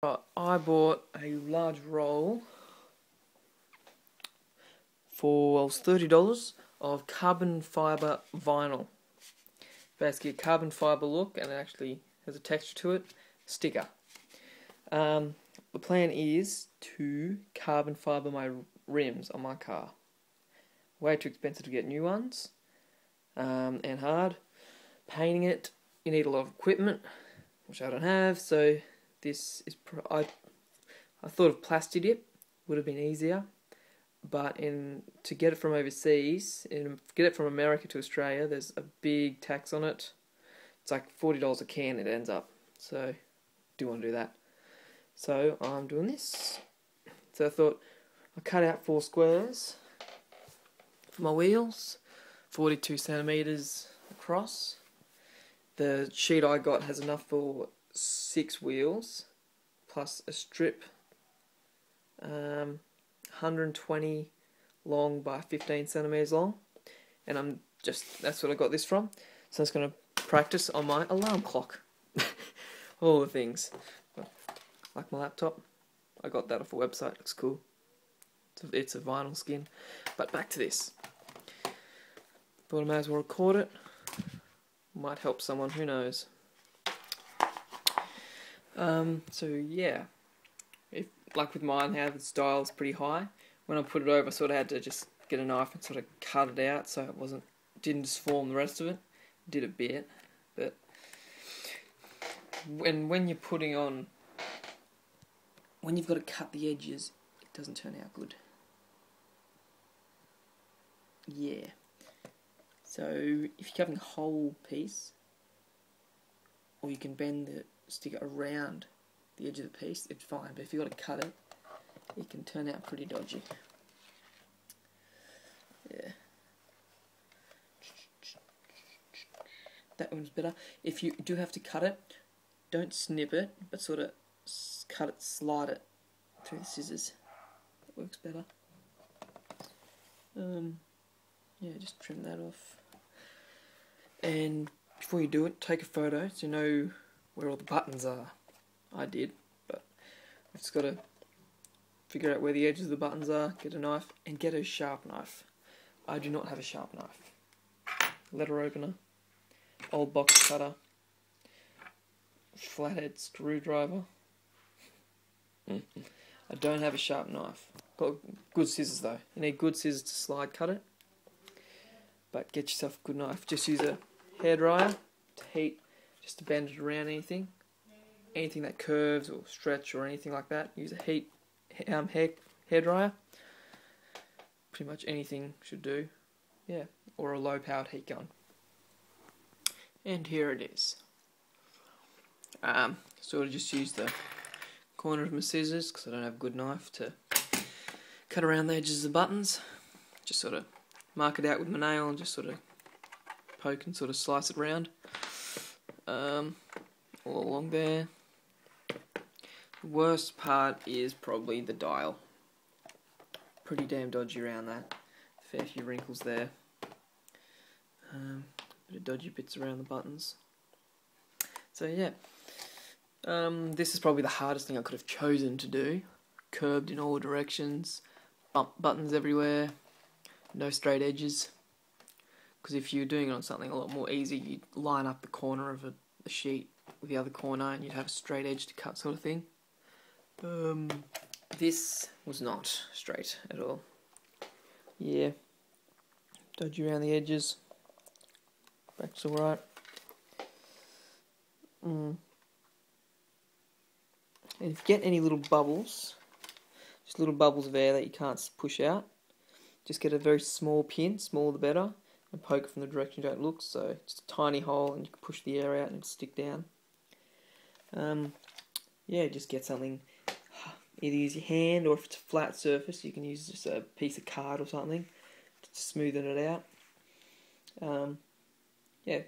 Right, I bought a large roll for, well, it was $30 of carbon fibre vinyl. Basically a carbon fibre look, and it actually has a texture to it. Sticker. The plan is to carbon fibre my rims on my car. Way too expensive to get new ones, and hard. Painting it, you need a lot of equipment, which I don't have, so this is I thought of plastic dip would have been easier, but to get it from overseas, get it from America to Australia, there's a big tax on it. It's like $40 a can it ends up, so do want to do that. So I'm doing this. So I thought I cut out 4 squares for my wheels, 42 centimeters across. The sheet I got has enough for 6 wheels, plus a strip, 120 long by 15 centimeters long, and that's what I got this from. So I'm just going to practice on my alarm clock. All the things. Like my laptop, I got that off a website, looks cool. It's a vinyl skin. But back to this. Thought I might as well record it. Might help someone, who knows. So yeah, like with mine, how the style is pretty high. When I put it over, I sort of had to just get a knife and sort of cut it out so it didn't just form the rest of it. Did a bit, but when you're putting on, when you've got to cut the edges, it doesn't turn out good. Yeah. So if you're having a whole piece, or you can bend the sticker around the edge of the piece, it's fine. But if you've got to cut it, it can turn out pretty dodgy. Yeah. That one's better. If you do have to cut it, don't snip it, but sort of cut it, slide it through the scissors. That works better. Yeah, just trim that off. And before you do it, take a photo so you know where all the buttons are. I did, but I've just got to figure out where the edges of the buttons are, get a knife, and get a sharp knife. I do not have a sharp knife. Letter opener, old box cutter, flathead screwdriver. I don't have a sharp knife. Got good scissors though. You need good scissors to slide cut it. But get yourself a good knife. Just use a hairdryer to heat, just to bend it around anything. Anything that curves or stretch or anything like that. Use a hairdryer. Pretty much anything should do. Yeah, or a low-powered heat gun. And here it is. Sort of just use the corner of my scissors because I don't have a good knife to cut around the edges of the buttons. Just sort of mark it out with my nail and just sort of poke and sort of slice it around. All along there. The worst part is probably the dial. Pretty damn dodgy around that. Fair few wrinkles there. Bit of dodgy bits around the buttons. So yeah. This is probably the hardest thing I could have chosen to do. Curved in all directions. Bump buttons everywhere. No straight edges. Because if you're doing it on something a lot more easy, you'd line up the corner of a sheet with the other corner and you'd have a straight edge to cut sort of thing. This was not straight at all. Yeah. Dodgy around the edges. Back's alright. And if you get any little bubbles, just little bubbles of air that you can't push out, just get a very small pin, smaller the better, and poke it from the direction you don't look, so just a tiny hole and you can push the air out and it'll stick down. Yeah, just get something, either use your hand or if it's a flat surface you can use just a piece of card or something to smoothen it out. Yeah,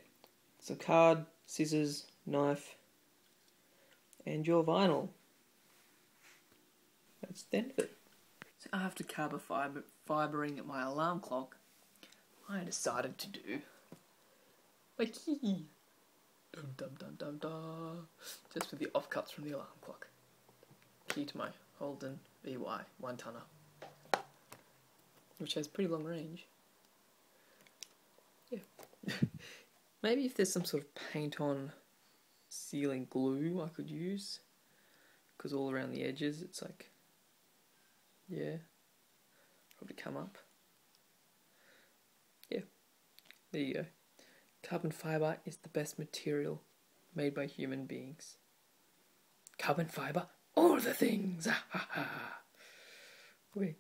so card, scissors, knife, and your vinyl. That's the end of it. So after carbon fibering my alarm clock, I decided to do a key. Dum dum dum dum dum. Just for the offcuts from the alarm clock. key to my Holden BY 1-tonner, which has pretty long range. Yeah. Maybe if there's some sort of paint-on sealing glue I could use, because all around the edges it's like, yeah, probably come up. Yeah, there you go. Carbon fibre is the best material made by human beings. Carbon fibre, all the things! Okay.